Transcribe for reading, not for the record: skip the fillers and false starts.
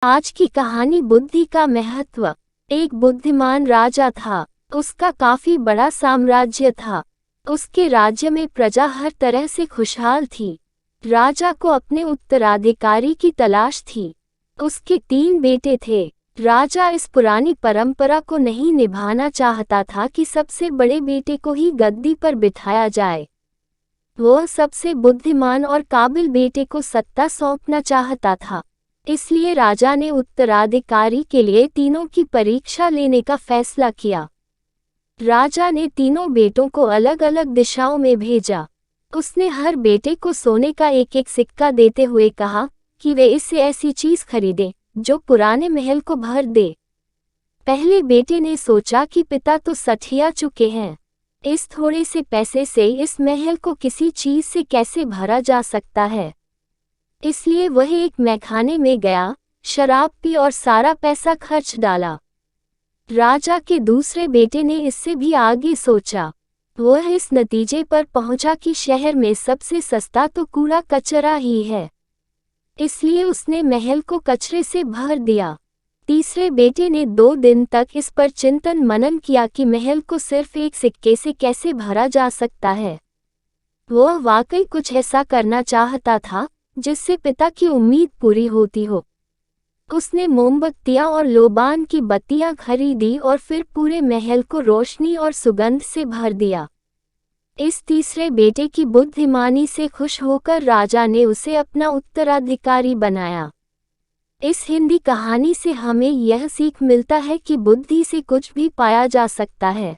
आज की कहानी बुद्धि का महत्व। एक बुद्धिमान राजा था। उसका काफी बड़ा साम्राज्य था। उसके राज्य में प्रजा हर तरह से खुशहाल थी। राजा को अपने उत्तराधिकारी की तलाश थी। उसके 3 बेटे थे। राजा इस पुरानी परंपरा को नहीं निभाना चाहता था कि सबसे बड़े बेटे को ही गद्दी पर बिठाया जाए। वह सबसे बुद्धिमान और काबिल बेटे को सत्ता सौंपना चाहता था। इसलिए राजा ने उत्तराधिकारी के लिए तीनों की परीक्षा लेने का फैसला किया। राजा ने तीनों बेटों को अलग अलग दिशाओं में भेजा। उसने हर बेटे को सोने का एक एक सिक्का देते हुए कहा कि वे इससे ऐसी चीज खरीदें जो पुराने महल को भर दे। पहले बेटे ने सोचा कि पिता तो सठिया चुके हैं, इस थोड़े से पैसे से इस महल को किसी चीज से कैसे भरा जा सकता है। इसलिए वह एक मैखाने में गया, शराब पी और सारा पैसा खर्च डाला। राजा के दूसरे बेटे ने इससे भी आगे सोचा। वह इस नतीजे पर पहुंचा कि शहर में सबसे सस्ता तो कूड़ा कचरा ही है। इसलिए उसने महल को कचरे से भर दिया। तीसरे बेटे ने 2 दिन तक इस पर चिंतन मनन किया कि महल को सिर्फ एक सिक्के से कैसे भरा जा सकता है। वह वाकई कुछ ऐसा करना चाहता था जिससे पिता की उम्मीद पूरी होती हो। उसने मोमबत्तियां और लोबान की बत्तियां खरीदी और फिर पूरे महल को रोशनी और सुगंध से भर दिया। इस तीसरे बेटे की बुद्धिमानी से खुश होकर राजा ने उसे अपना उत्तराधिकारी बनाया। इस हिंदी कहानी से हमें यह सीख मिलता है कि बुद्धि से कुछ भी पाया जा सकता है।